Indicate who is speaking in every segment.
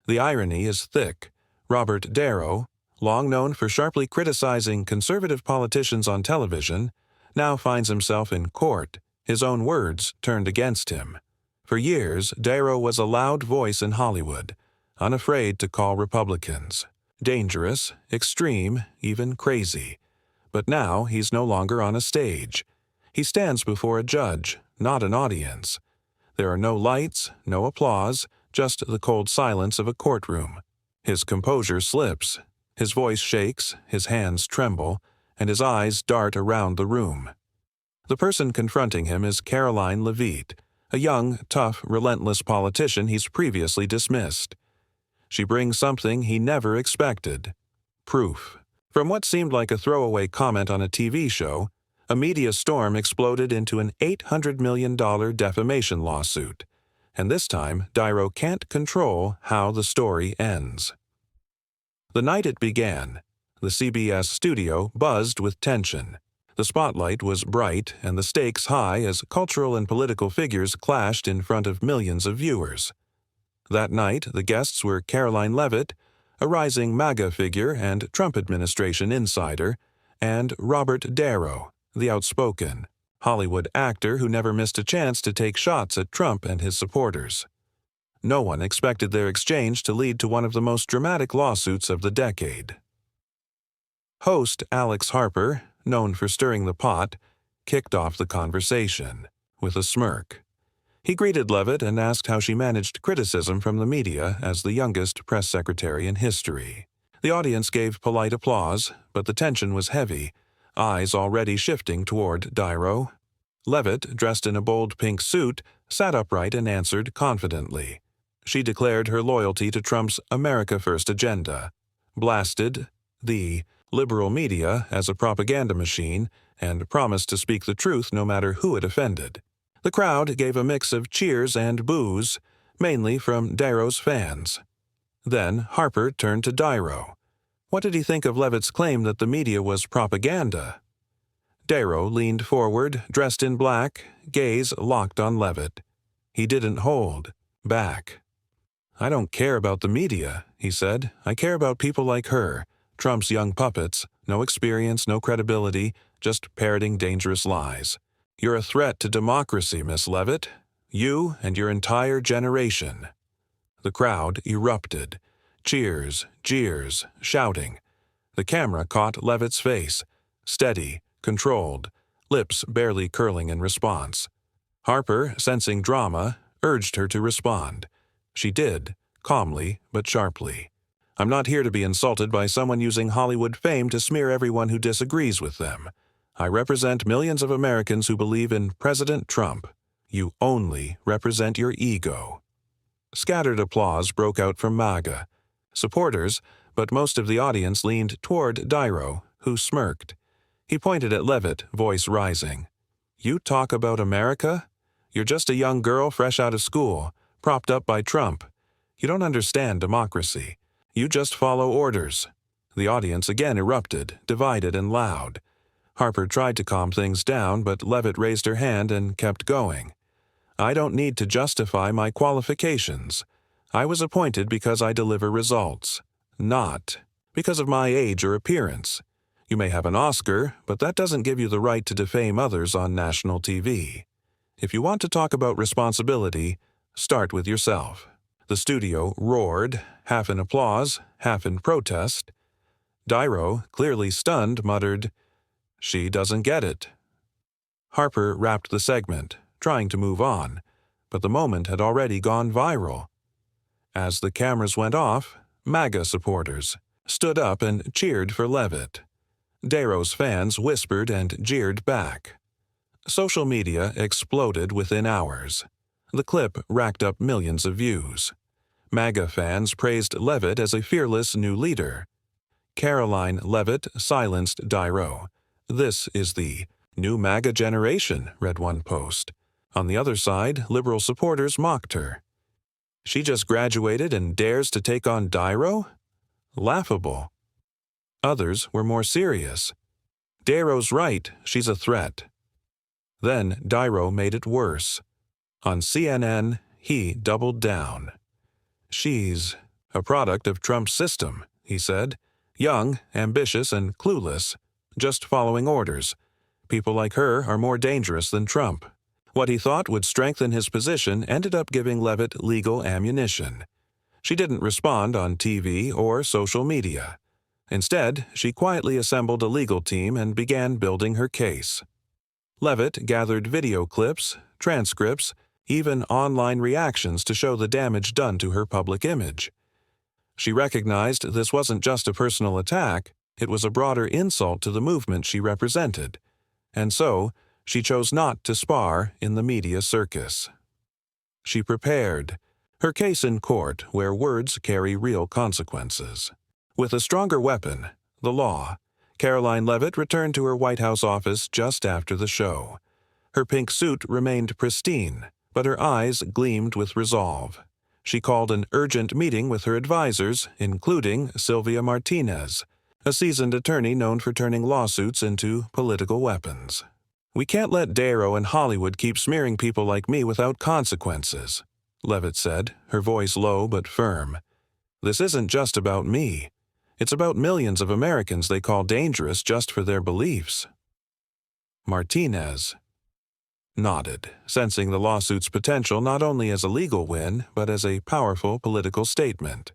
Speaker 1: The irony is thick. Robert De Niro, long known for sharply criticizing conservative politicians on television, now finds himself in court, his own words turned against him. For years, De Niro was a loud voice in Hollywood, unafraid to call Republicans dangerous, extreme, even crazy. But now he's no longer on a stage. He stands before a judge, not an audience. There are no lights, no applause, just the cold silence of a courtroom. His composure slips. His voice shakes, his hands tremble, and his eyes dart around the room. The person confronting him is Karoline Leavitt, a young, tough, relentless politician he's previously dismissed. She brings something he never expected: proof. From what seemed like a throwaway comment on a TV show, a media storm exploded into an $800 million defamation lawsuit. And this time, De Niro can't control how the story ends. The night it began, the CBS studio buzzed with tension. The spotlight was bright and the stakes high as cultural and political figures clashed in front of millions of viewers. That night, the guests were Karoline Leavitt, a rising MAGA figure and Trump administration insider, and Robert De Niro, the outspoken Hollywood actor who never missed a chance to take shots at Trump and his supporters. No one expected their exchange to lead to one of the most dramatic lawsuits of the decade. Host Alex Harper, known for stirring the pot, kicked off the conversation with a smirk. He greeted Leavitt and asked how she managed criticism from the media as the youngest press secretary in history. The audience gave polite applause, but the tension was heavy, eyes already shifting toward De Niro. Leavitt, dressed in a bold pink suit, sat upright and answered confidently. She declared her loyalty to Trump's America First agenda, blasted the liberal media as a propaganda machine, and promised to speak the truth no matter who it offended. The crowd gave a mix of cheers and boos, mainly from De Niro's fans. Then Harper turned to De Niro. What did he think of Leavitt's claim that the media was propaganda? De Niro leaned forward, dressed in black, gaze locked on Leavitt. He didn't hold back. "I don't care about the media," he said. "I care about people like her, Trump's young puppets, no experience, no credibility, just parroting dangerous lies. You're a threat to democracy, Miss Leavitt. You and your entire generation." The crowd erupted. Cheers, jeers, shouting. The camera caught Leavitt's face, steady, controlled, lips barely curling in response. Harper, sensing drama, urged her to respond. She did, calmly but sharply. "I'm not here to be insulted by someone using Hollywood fame to smear everyone who disagrees with them. I represent millions of Americans who believe in President Trump. You only represent your ego." Scattered applause broke out from MAGA supporters, but most of the audience leaned toward De Niro, who smirked. He pointed at Leavitt, voice rising. "You talk about America? You're just a young girl fresh out of school, propped up by Trump. You don't understand democracy. You just follow orders." The audience again erupted, divided and loud. Harper tried to calm things down, but Leavitt raised her hand and kept going. "I don't need to justify my qualifications. I was appointed because I deliver results, not because of my age or appearance. You may have an Oscar, but that doesn't give you the right to defame others on national TV. If you want to talk about responsibility, start with yourself." The studio roared, half in applause, half in protest. De Niro, clearly stunned, muttered, "She doesn't get it." Harper wrapped the segment, trying to move on, but the moment had already gone viral. As the cameras went off, MAGA supporters stood up and cheered for Leavitt. De Niro's fans whispered and jeered back. Social media exploded within hours. The clip racked up millions of views. MAGA fans praised Leavitt as a fearless new leader. Karoline Leavitt silenced De Niro. "This is the new MAGA generation," read one post. On the other side, liberal supporters mocked her. "She just graduated and dares to take on De Niro? Laughable." Others were more serious. "De Niro's right, she's a threat." Then De Niro made it worse. On CNN, he doubled down. "She's "A product of Trump's system," he said. "Young, ambitious, and clueless. Just following orders. People like her are more dangerous than Trump." What he thought would strengthen his position ended up giving Leavitt legal ammunition. She didn't respond on TV or social media. Instead, she quietly assembled a legal team and began building her case. Leavitt gathered video clips, transcripts, even online reactions to show the damage done to her public image. She recognized this wasn't just a personal attack, it was a broader insult to the movement she represented. And so, she chose not to spar in the media circus. She prepared. Her case in court, where words carry real consequences. With a stronger weapon, the law, Karoline Leavitt returned to her White House office just after the show. Her pink suit remained pristine, but her eyes gleamed with resolve. She called an urgent meeting with her advisors, including Sylvia Martinez, a seasoned attorney known for turning lawsuits into political weapons. "We can't let Darrow and Hollywood keep smearing people like me without consequences," Leavitt said, her voice low but firm. "This isn't just about me. It's about millions of Americans they call dangerous just for their beliefs." Martinez nodded, sensing the lawsuit's potential not only as a legal win, but as a powerful political statement.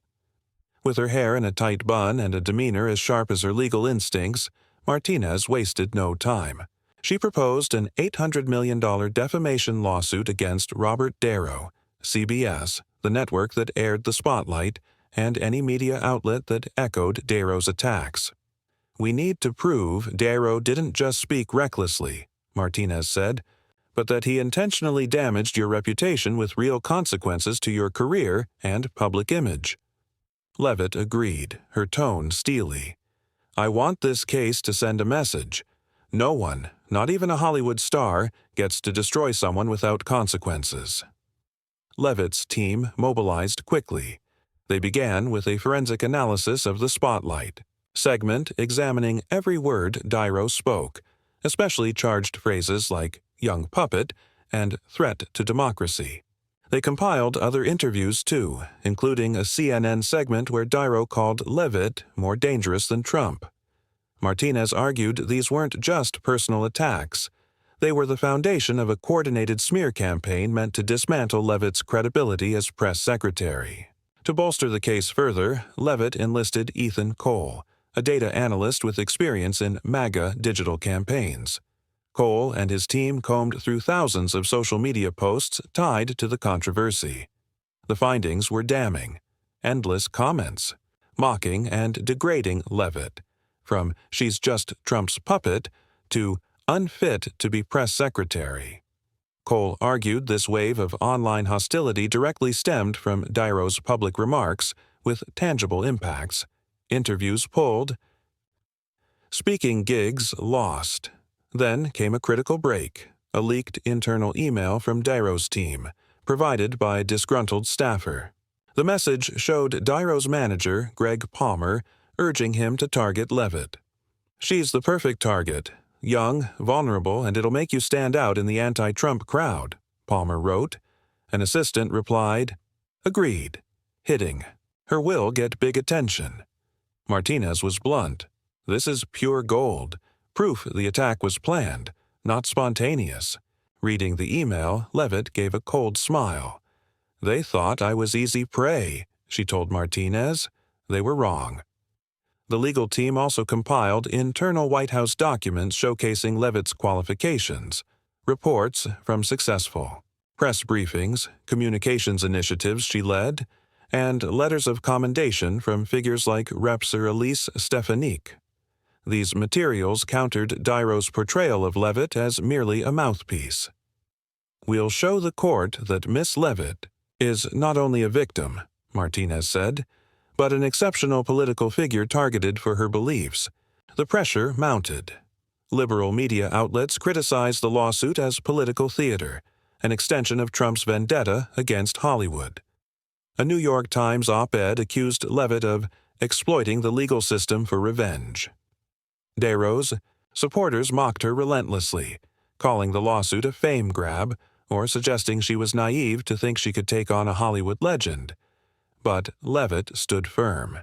Speaker 1: With her hair in a tight bun and a demeanor as sharp as her legal instincts, Martinez wasted no time. She proposed an $800 million defamation lawsuit against Robert De Niro, CBS, the network that aired the spotlight, and any media outlet that echoed De Niro's attacks. "We need to prove De Niro didn't just speak recklessly," Martinez said, "but that he intentionally damaged your reputation with real consequences to your career and public image." Leavitt agreed, her tone steely. "I want this case to send a message. No one, not even a Hollywood star, gets to destroy someone without consequences." Leavitt's team mobilized quickly. They began with a forensic analysis of the spotlight segment examining every word De Niro spoke, especially charged phrases like "young puppet" and "threat to democracy." They compiled other interviews too, including a CNN segment where De Niro called Leavitt more dangerous than Trump. Martinez argued these weren't just personal attacks. They were the foundation of a coordinated smear campaign meant to dismantle Leavitt's credibility as press secretary. To bolster the case further, Leavitt enlisted Ethan Cole, a data analyst with experience in MAGA digital campaigns. Cole and his team combed through thousands of social media posts tied to the controversy. The findings were damning. Endless comments, mocking and degrading Leavitt, from "she's just Trump's puppet" to "unfit to be press secretary." Cole argued this wave of online hostility directly stemmed from De Niro's public remarks, with tangible impacts. Interviews pulled, speaking gigs lost. Then came a critical break, a leaked internal email from De Niro's team, provided by a disgruntled staffer. The message showed De Niro's manager, Greg Palmer, urging him to target Leavitt. "She's the perfect target. Young, vulnerable, and it'll make you stand out in the anti-Trump crowd," Palmer wrote. An assistant replied, "Agreed. Hitting. Her will get big attention." Martinez was blunt. "This is pure gold. Proof the attack was planned, not spontaneous." Reading the email, Leavitt gave a cold smile. "They thought I was easy prey," she told Martinez. They were wrong. The legal team also compiled internal White House documents showcasing Leavitt's qualifications, reports from successful press briefings, communications initiatives she led, and letters of commendation from figures like Rep. Sir Elise Stefanik. These materials countered De Niro's portrayal of Leavitt as merely a mouthpiece. "We'll show the court that Miss Leavitt is not only a victim," Martinez said, "but an exceptional political figure targeted for her beliefs." The pressure mounted. Liberal media outlets criticized the lawsuit as political theater, an extension of Trump's vendetta against Hollywood. A New York Times op-ed accused Leavitt of exploiting the legal system for revenge. De Niro's supporters mocked her relentlessly, calling the lawsuit a fame grab or suggesting she was naive to think she could take on a Hollywood legend. But Leavitt stood firm.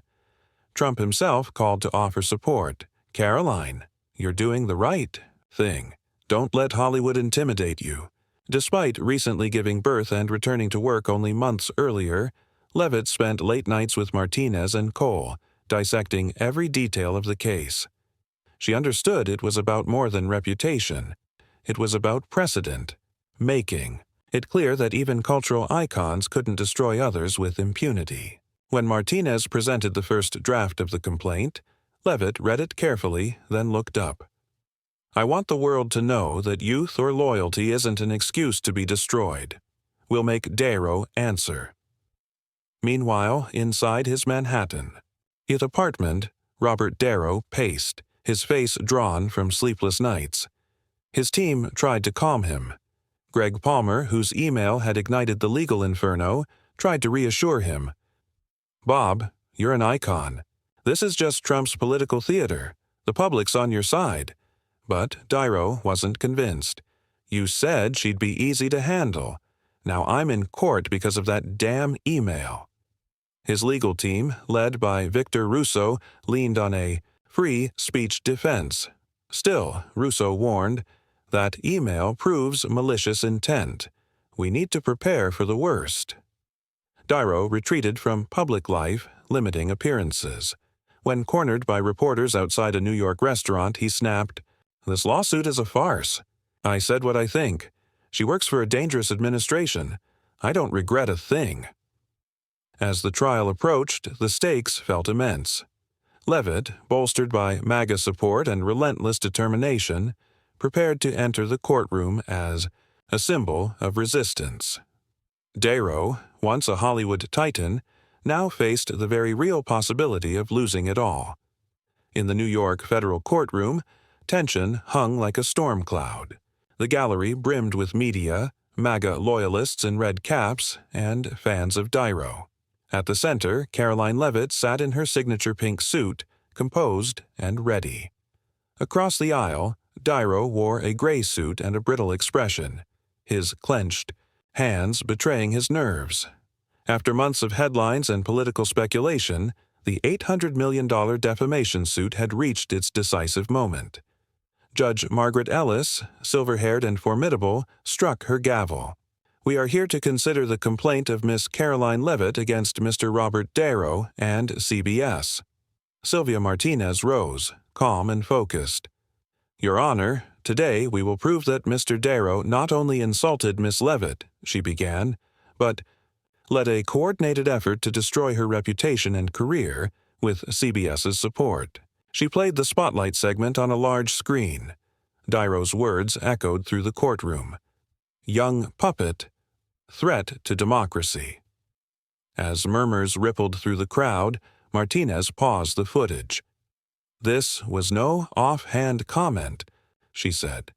Speaker 1: Trump himself called to offer support. "Karoline, you're doing the right thing. Don't let Hollywood intimidate you." Despite recently giving birth and returning to work only months earlier, Leavitt spent late nights with Martinez and Cole, dissecting every detail of the case. She understood it was about more than reputation. It was about precedent making it clear that even cultural icons couldn't destroy others with impunity. When Martinez presented the first draft of the complaint, Leavitt read it carefully, then looked up. "I want the world to know that youth or loyalty isn't an excuse to be destroyed. We'll make Darrow answer." Meanwhile, inside his Manhattan apartment, Robert Darrow paced, his face drawn from sleepless nights. His team tried to calm him. Greg Palmer, whose email had ignited the legal inferno, tried to reassure him. "Bob, you're an icon. This is just Trump's political theater. The public's on your side." But Darrow wasn't convinced. "You said she'd be easy to handle. Now I'm in court because of that damn email." His legal team, led by Victor Russo, leaned on a free speech defense. Still, Russo warned, "That email proves malicious intent. We need to prepare for the worst." Darrow retreated from public life, limiting appearances. When cornered by reporters outside a New York restaurant, he snapped, "This lawsuit is a farce. I said what I think. She works for a dangerous administration. I don't regret a thing." As the trial approached, the stakes felt immense. Leavitt, bolstered by MAGA support and relentless determination, prepared to enter the courtroom as a symbol of resistance. Darrow, once a Hollywood titan, now faced the very real possibility of losing it all. In the New York federal courtroom, tension hung like a storm cloud. The gallery brimmed with media, MAGA loyalists in red caps, and fans of Darrow. At the center, Karoline Leavitt sat in her signature pink suit, composed and ready. Across the aisle, Darrow wore a gray suit and a brittle expression, his clenched hands betraying his nerves. After months of headlines and political speculation, the $800 million defamation suit had reached its decisive moment. Judge Margaret Ellis, silver-haired and formidable, struck her gavel. "We are here to consider the complaint of Miss Karoline Leavitt against Mr. Robert Darrow and CBS." Sylvia Martinez rose, calm and focused. "Your Honor, today we will prove that Mr. Darrow not only insulted Miss Leavitt," she began, "but led a coordinated effort to destroy her reputation and career with CBS's support." She played the spotlight segment on a large screen. Darrow's words echoed through the courtroom. "Young puppet, threat to democracy." As murmurs rippled through the crowd, Martinez paused the footage. "This was no offhand comment," she said.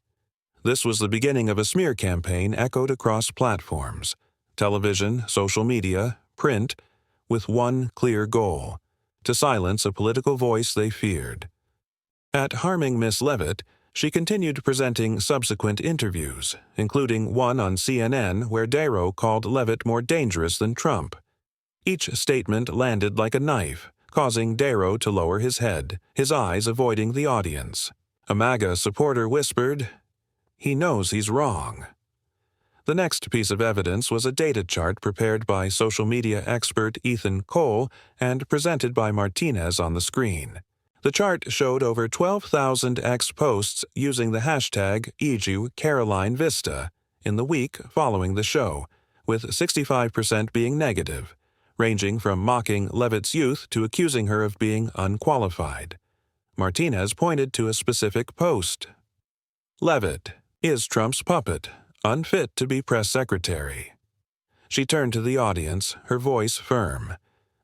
Speaker 1: This was the beginning of a smear campaign echoed across platforms, television, social media, print, with one clear goal: to silence a political voice they feared. At harming Miss Leavitt, she continued presenting subsequent interviews, including one on CNN where Darrow called Leavitt more dangerous than Trump. Each statement landed like a knife, causing Darrow to lower his head, his eyes avoiding the audience. A MAGA supporter whispered, "He knows he's wrong." The next piece of evidence was a data chart prepared by social media expert Ethan Cole and presented by Martinez on the screen. The chart showed over 12,000 X posts using the hashtag #EjuCarolineVista in the week following the show, with 65% being negative, ranging from mocking Leavitt's youth to accusing her of being unqualified. Martinez pointed to a specific post. "Leavitt is Trump's puppet, unfit to be press secretary." She turned to the audience, her voice firm.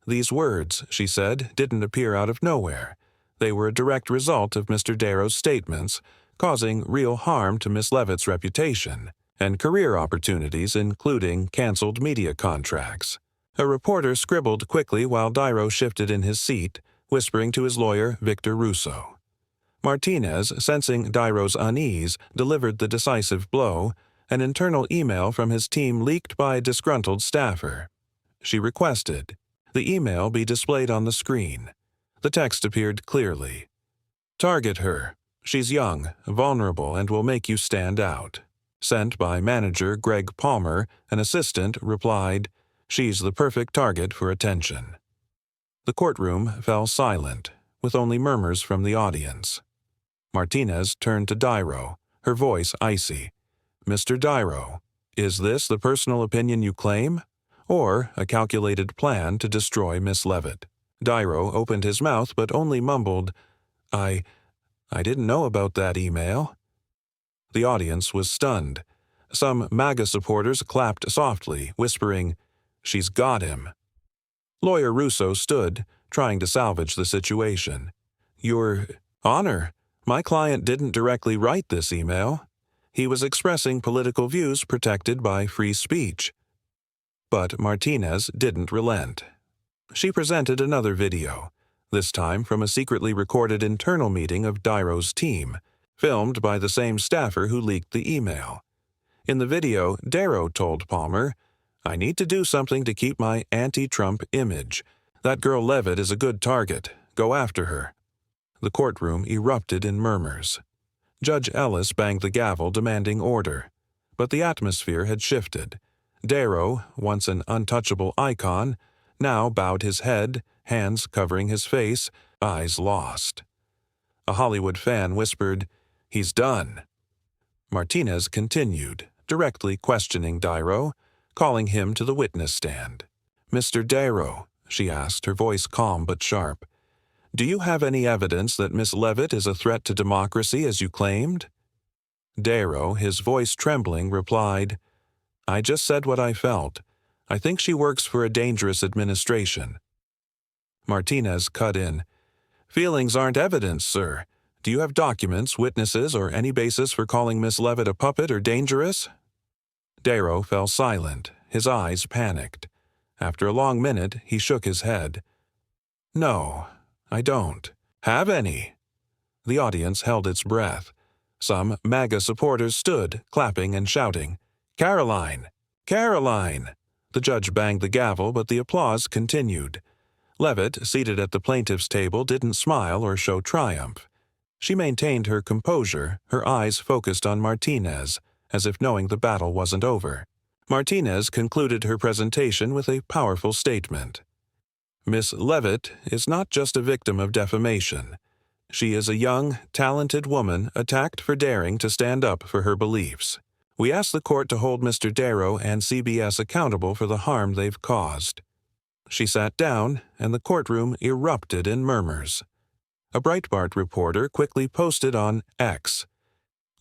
Speaker 1: "These words," she said, "didn't appear out of nowhere. They were a direct result of Mr. Darrow's statements, causing real harm to Miss Leavitt's reputation and career opportunities, including canceled media contracts." A reporter scribbled quickly while Darrow shifted in his seat, whispering to his lawyer, Victor Russo. Martinez, sensing Darrow's unease, delivered the decisive blow, an internal email from his team leaked by a disgruntled staffer. She requested, The email be displayed on the screen. The text appeared clearly. Target her. She's young, vulnerable, and will make you stand out. Sent by manager Greg Palmer, an assistant replied, She's the perfect target for attention. The courtroom fell silent, with only murmurs from the audience. Martinez turned to Dairo, her voice icy. Mr. Dairo, is this the personal opinion you claim, or a calculated plan to destroy Miss Leavitt? Dairo opened his mouth but only mumbled, I didn't know about that email. The audience was stunned. Some MAGA supporters clapped softly, whispering, She's got him. Lawyer Russo stood, trying to salvage the situation. Your Honor, my client didn't directly write this email. He was expressing political views protected by free speech. But Martinez didn't relent. She presented another video, this time from a secretly recorded internal meeting of Dairo's team, filmed by the same staffer who leaked the email. In the video, Dairo told Palmer, I need to do something to keep my anti-Trump image. That girl Leavitt is a good target. Go after her. The courtroom erupted in murmurs. Judge Ellis banged the gavel demanding order. But the atmosphere had shifted. Dairo, once an untouchable icon, now bowed his head, hands covering his face, eyes lost. A Hollywood fan whispered, He's done. Martinez continued, directly questioning Dairo, calling him to the witness stand. Mr. Dairo, she asked, her voice calm but sharp, do you have any evidence that Miss Leavitt is a threat to democracy as you claimed? Dairo, his voice trembling, replied, I just said what I felt. I think she works for a dangerous administration. Martinez cut in. Feelings aren't evidence, sir. Do you have documents, witnesses, or any basis for calling Miss Leavitt a puppet or dangerous? Dairo fell silent, his eyes panicked. After a long minute, he shook his head. No, I don't have any. The audience held its breath. Some MAGA supporters stood, clapping and shouting, Karoline! Karoline! The judge banged the gavel, but the applause continued. Leavitt, seated at the plaintiff's table, didn't smile or show triumph. She maintained her composure, her eyes focused on Martinez, as if knowing the battle wasn't over. Martinez concluded her presentation with a powerful statement. Miss Leavitt is not just a victim of defamation. She is a young, talented woman attacked for daring to stand up for her beliefs. We ask the court to hold Mr. Dairo and CBS accountable for the harm they've caused. She sat down, and the courtroom erupted in murmurs. A Breitbart reporter quickly posted on X,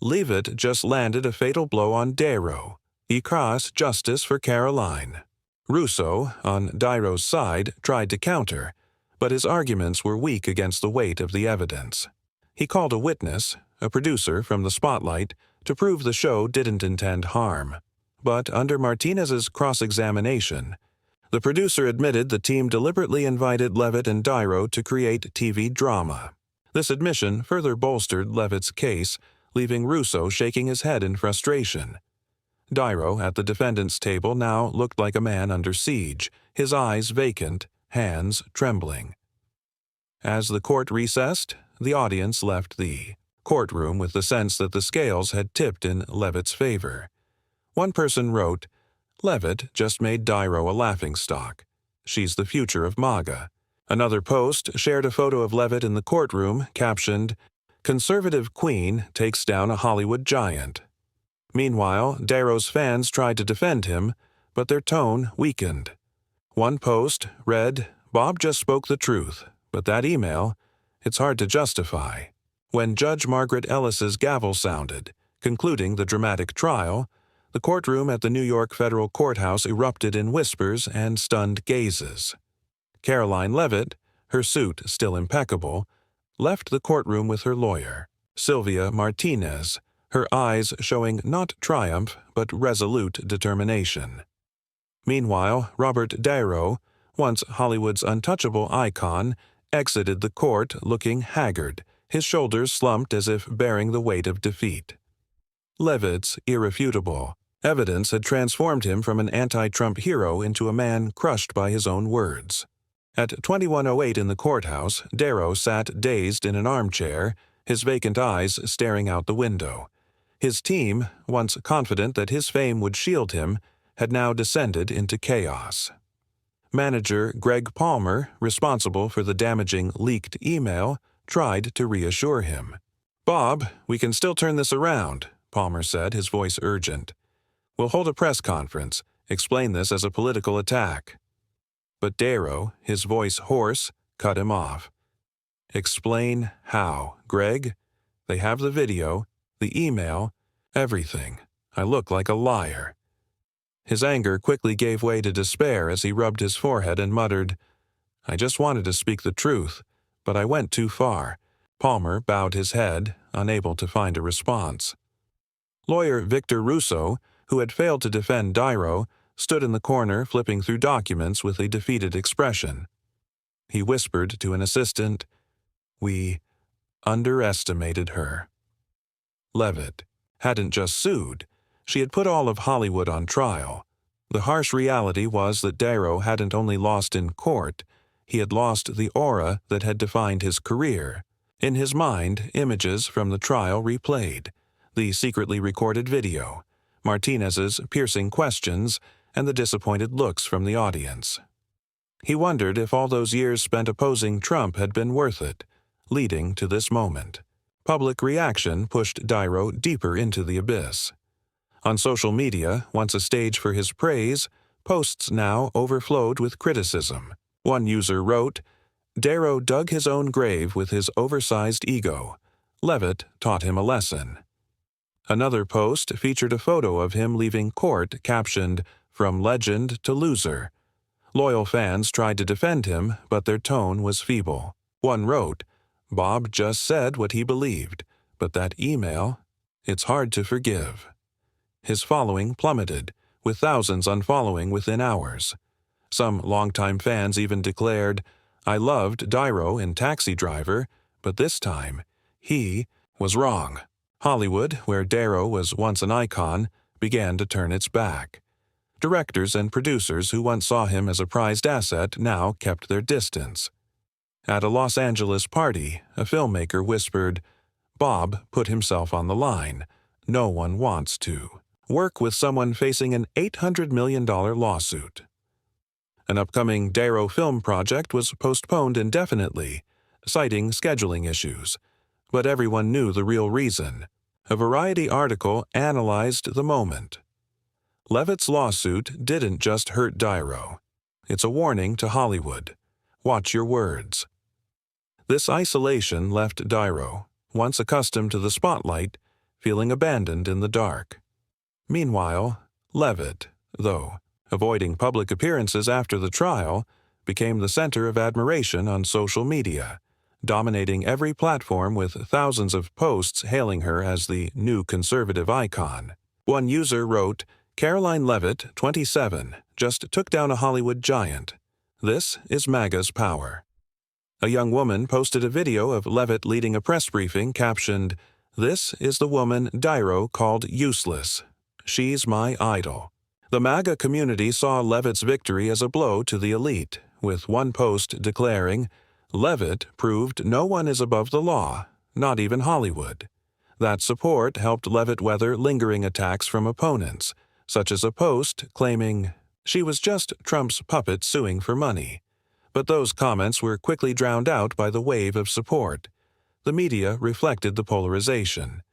Speaker 1: Leavitt just landed a fatal blow on Dairo. Ecras justice for Karoline. Russo, on Dairo's side, tried to counter, but his arguments were weak against the weight of the evidence. He called a witness, a producer from the Spotlight, to prove the show didn't intend harm. But under Martinez's cross-examination, the producer admitted the team deliberately invited Leavitt and Dairo to create TV drama. This admission further bolstered Leavitt's case, leaving Russo shaking his head in frustration. Dairo, at the defendant's table, now looked like a man under siege, his eyes vacant, hands trembling. As the court recessed, the audience left the courtroom with the sense that the scales had tipped in Leavitt's favor. One person wrote, Leavitt just made Dairo a laughingstock. She's the future of MAGA. Another post shared a photo of Leavitt in the courtroom, captioned, Conservative Queen takes down a Hollywood giant. Meanwhile, Dairo's fans tried to defend him, but their tone weakened. One post read, Bob just spoke the truth, but that email, it's hard to justify. When Judge Margaret Ellis's gavel sounded, concluding the dramatic trial, the courtroom at the New York Federal Courthouse erupted in whispers and stunned gazes. Karoline Leavitt, her suit still impeccable, left the courtroom with her lawyer, Sylvia Martinez, her eyes showing not triumph but resolute determination. Meanwhile, Robert De Niro, once Hollywood's untouchable icon, exited the court looking haggard, his shoulders slumped as if bearing the weight of defeat. Leavitt's irrefutable evidence had transformed him from an anti-Trump hero into a man crushed by his own words. At 2108 in the courthouse, Darrow sat dazed in an armchair, his vacant eyes staring out the window. His team, once confident that his fame would shield him, had now descended into chaos. Manager Greg Palmer, responsible for the damaging leaked email, tried to reassure him. "Bob, we can still turn this around," Palmer said, his voice urgent. "We'll hold a press conference, explain this as a political attack." But Darrow, his voice hoarse, cut him off. "Explain how, Greg? They have the video, the email, everything. I look like a liar." His anger quickly gave way to despair as he rubbed his forehead and muttered, "I just wanted to speak the truth, but I went too far." Palmer bowed his head, unable to find a response. Lawyer Victor Russo, who had failed to defend Darrow, stood in the corner flipping through documents with a defeated expression. He whispered to an assistant, "We underestimated her." Leavitt hadn't just sued. She had put all of Hollywood on trial. The harsh reality was that Darrow hadn't only lost in court, he had lost the aura that had defined his career. In his mind, images from the trial replayed, the secretly recorded video, Martinez's piercing questions, and the disappointed looks from the audience. He wondered if all those years spent opposing Trump had been worth it, leading to this moment. Public reaction pushed Darrow deeper into the abyss. On social media, once a stage for his praise, posts now overflowed with criticism. One user wrote, "Darrow dug his own grave with his oversized ego. Leavitt taught him a lesson." Another post featured a photo of him leaving court captioned, "From legend to loser." Loyal fans tried to defend him, but their tone was feeble. One wrote, "Bob just said what he believed, but that email, it's hard to forgive." His following plummeted, with thousands unfollowing within hours. Some longtime fans even declared, "I loved Darrow in Taxi Driver, but this time, he was wrong." Hollywood, where Darrow was once an icon, began to turn its back. Directors and producers who once saw him as a prized asset now kept their distance. At a Los Angeles party, a filmmaker whispered, "Bob put himself on the line. No one wants to work with someone facing an $800 million lawsuit." An upcoming Darrow film project was postponed indefinitely, citing scheduling issues. But everyone knew the real reason. A Variety article analyzed the moment. Leavitt's lawsuit didn't just hurt Darrow. It's a warning to Hollywood. Watch your words. This isolation left Darrow, once accustomed to the spotlight, feeling abandoned in the dark. Meanwhile, Leavitt, though avoiding public appearances after the trial, became the center of admiration on social media, dominating every platform with thousands of posts hailing her as the new conservative icon. One user wrote, "Karoline Leavitt, 27, just took down a Hollywood giant. This is MAGA's power." A young woman posted a video of Leavitt leading a press briefing captioned, "This is the woman Darrow called useless. She's my idol." The MAGA community saw Leavitt's victory as a blow to the elite, with one post declaring, "Leavitt proved no one is above the law, not even Hollywood." That support helped Leavitt weather lingering attacks from opponents, such as a post claiming she was just Trump's puppet suing for money. But those comments were quickly drowned out by the wave of support. The media reflected the polarization.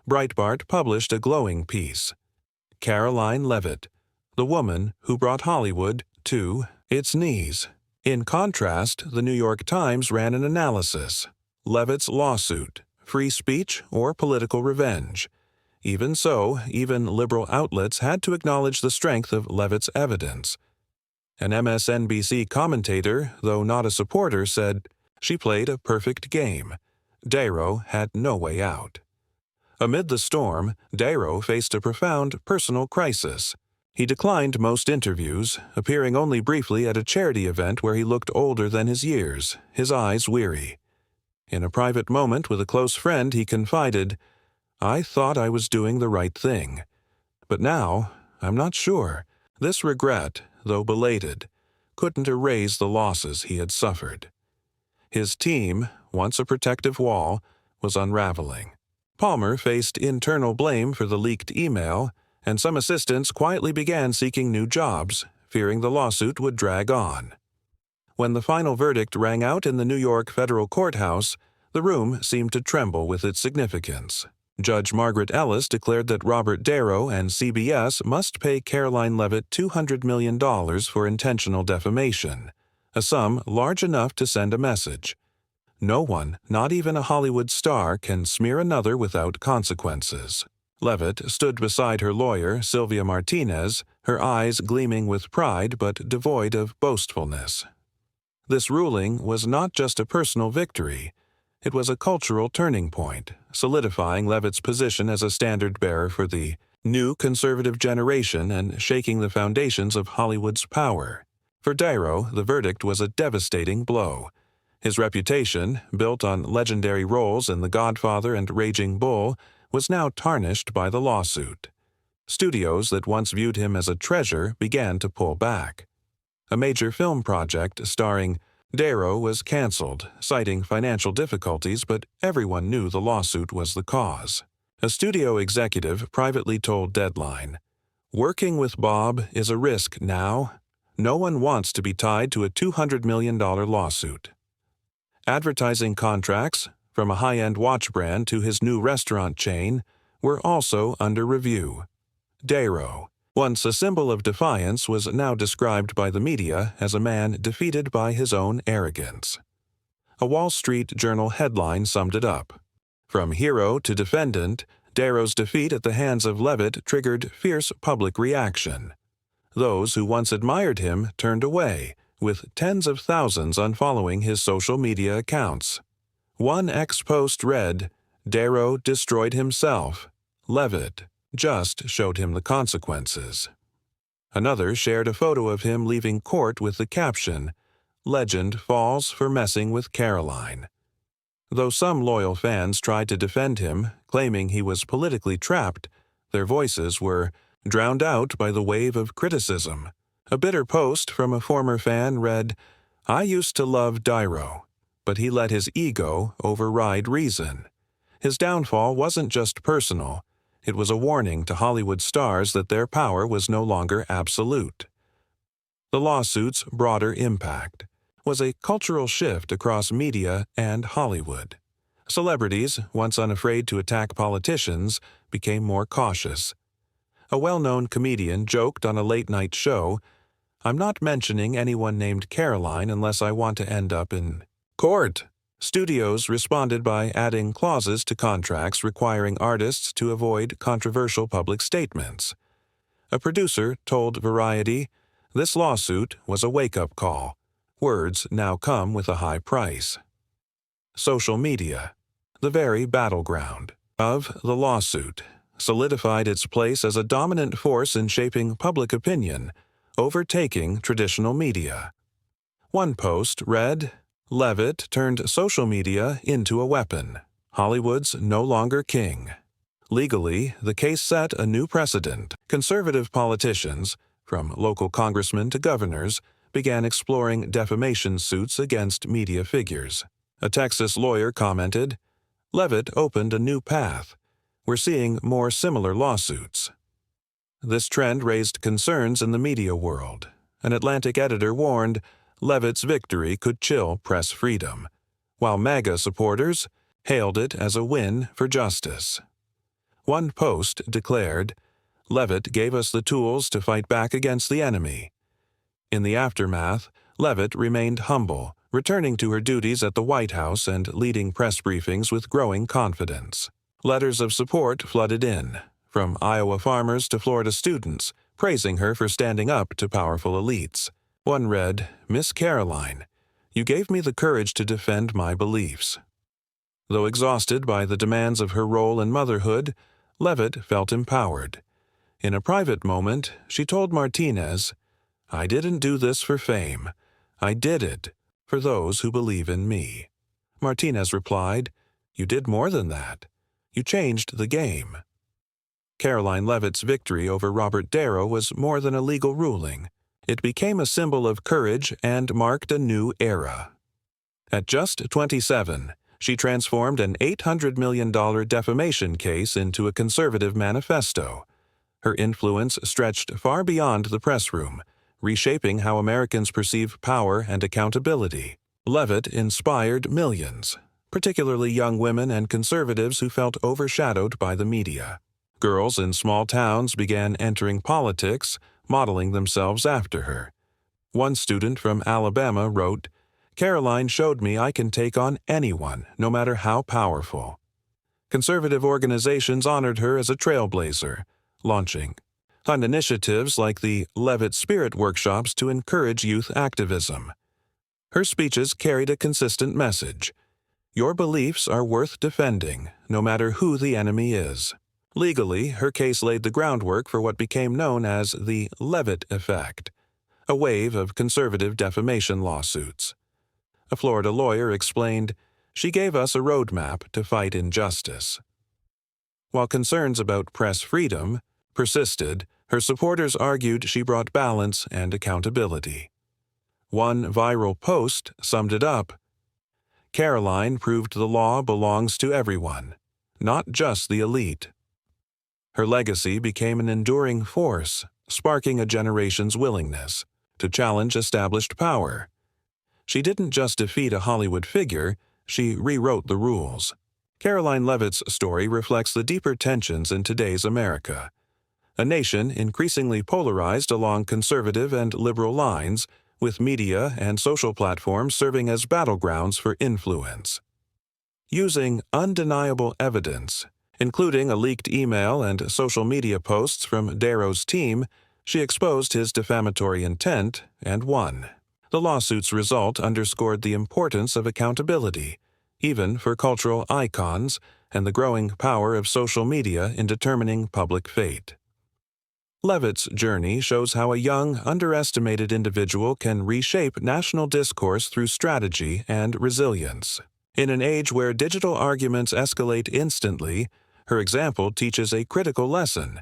Speaker 1: Breitbart published a glowing piece. Karoline Leavitt, the woman who brought Hollywood to its knees. In contrast, the New York Times ran an analysis. Leavitt's lawsuit, free speech or political revenge? Even so, even liberal outlets had to acknowledge the strength of Leavitt's evidence. An MSNBC commentator, though not a supporter, said, "She played a perfect game. Darrow had no way out." Amid the storm, Darrow faced a profound personal crisis. He declined most interviews, appearing only briefly at a charity event where he looked older than his years, his eyes weary. In a private moment with a close friend, he confided, "I thought I was doing the right thing. But now, I'm not sure." This regret, though belated, couldn't erase the losses he had suffered. His team, once a protective wall, was unraveling. Palmer faced internal blame for the leaked email, and some assistants quietly began seeking new jobs, fearing the lawsuit would drag on. When the final verdict rang out in the New York federal courthouse, the room seemed to tremble with its significance. Judge Margaret Ellis declared that Robert De Niro and CBS must pay Karoline Leavitt $200 million for intentional defamation, a sum large enough to send a message. No one, not even a Hollywood star, can smear another without consequences. Leavitt stood beside her lawyer, Sylvia Martinez, her eyes gleaming with pride but devoid of boastfulness. This ruling was not just a personal victory. It was a cultural turning point, solidifying Leavitt's position as a standard-bearer for the new conservative generation and shaking the foundations of Hollywood's power. For De Niro, the verdict was a devastating blow. His reputation, built on legendary roles in The Godfather and Raging Bull, was now tarnished by the lawsuit. Studios that once viewed him as a treasure began to pull back. A major film project starring De Niro was canceled, citing financial difficulties, but everyone knew the lawsuit was the cause. A studio executive privately told Deadline, "Working with Bob is a risk now. No one wants to be tied to a $200 million lawsuit." Advertising contracts, from a high-end watch brand to his new restaurant chain, were also under review. De Niro, once a symbol of defiance, was now described by the media as a man defeated by his own arrogance. A Wall Street Journal headline summed it up. From hero to defendant, De Niro's defeat at the hands of Leavitt triggered fierce public reaction. Those who once admired him turned away, with tens of thousands unfollowing his social media accounts. One ex-post read, "De Niro destroyed himself. Leavitt just showed him the consequences." Another shared a photo of him leaving court with the caption, "Legend falls for messing with Karoline." Though some loyal fans tried to defend him, claiming he was politically trapped, their voices were drowned out by the wave of criticism. A bitter post from a former fan read, "I used to love De Niro, but he let his ego override reason." His downfall wasn't just personal. It was a warning to Hollywood stars that their power was no longer absolute. The lawsuit's broader impact was a cultural shift across media and Hollywood. Celebrities, once unafraid to attack politicians, became more cautious. A well-known comedian joked on a late-night show, "I'm not mentioning anyone named Karoline unless I want to end up in court." Studios responded by adding clauses to contracts requiring artists to avoid controversial public statements. A producer told Variety, "This lawsuit was a wake-up call. Words now come with a high price." Social media, the very battleground of the lawsuit, solidified its place as a dominant force in shaping public opinion, overtaking traditional media. One post read, "Leavitt turned social media into a weapon. Hollywood's no longer king." Legally, the case set a new precedent. Conservative politicians, from local congressmen to governors, began exploring defamation suits against media figures. A Texas lawyer commented, "Leavitt opened a new path. We're seeing more similar lawsuits." This trend raised concerns in the media world. An Atlantic editor warned Leavitt's victory could chill press freedom, while MAGA supporters hailed it as a win for justice. One post declared, "Leavitt gave us the tools to fight back against the enemy." In the aftermath, Leavitt remained humble, returning to her duties at the White House and leading press briefings with growing confidence. Letters of support flooded in, from Iowa farmers to Florida students, praising her for standing up to powerful elites. One read, "Miss Karoline, you gave me the courage to defend my beliefs." Though exhausted by the demands of her role in motherhood, Leavitt felt empowered. In a private moment, she told Martinez, "I didn't do this for fame. I did it for those who believe in me." Martinez replied, "You did more than that. You changed the game." Karoline Leavitt's victory over Robert De Niro was more than a legal ruling. It became a symbol of courage and marked a new era. At just 27, she transformed an $800 million defamation case into a conservative manifesto. Her influence stretched far beyond the press room, reshaping how Americans perceive power and accountability. Leavitt inspired millions, particularly young women and conservatives who felt overshadowed by the media. Girls in small towns began entering politics, modeling themselves after her. One student from Alabama wrote, "Karoline showed me I can take on anyone, no matter how powerful." Conservative organizations honored her as a trailblazer, launching initiatives like the Leavitt Spirit Workshops to encourage youth activism. Her speeches carried a consistent message: your beliefs are worth defending, no matter who the enemy is. Legally, her case laid the groundwork for what became known as the Leavitt effect, a wave of conservative defamation lawsuits. A Florida lawyer explained, "She gave us a roadmap to fight injustice." While concerns about press freedom persisted, her supporters argued she brought balance and accountability. One viral post summed it up: "Karoline proved the law belongs to everyone, not just the elite." Her legacy became an enduring force, sparking a generation's willingness to challenge established power. She didn't just defeat a Hollywood figure, she rewrote the rules. Karoline Leavitt's story reflects the deeper tensions in today's America, a nation increasingly polarized along conservative and liberal lines, with media and social platforms serving as battlegrounds for influence. Using undeniable evidence, including a leaked email and social media posts from De Niro's team, she exposed his defamatory intent and won. The lawsuit's result underscored the importance of accountability, even for cultural icons, and the growing power of social media in determining public fate. Leavitt's journey shows how a young, underestimated individual can reshape national discourse through strategy and resilience. In an age where digital arguments escalate instantly, her example teaches a critical lesson: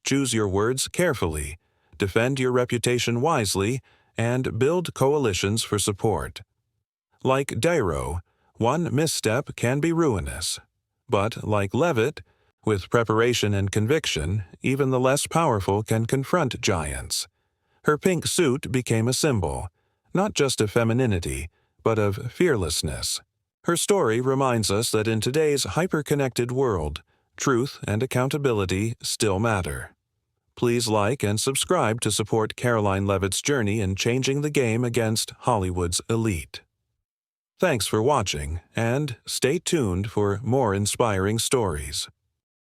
Speaker 1: choose your words carefully, defend your reputation wisely, and build coalitions for support. Like De Niro, one misstep can be ruinous. But like Leavitt, with preparation and conviction, even the less powerful can confront giants. Her pink suit became a symbol, not just of femininity, but of fearlessness. Her story reminds us that in today's hyper-connected world, truth and accountability still matter. Please like and subscribe to support Karoline Leavitt's journey in changing the game against Hollywood's elite. Thanks for watching, and stay tuned for more inspiring stories.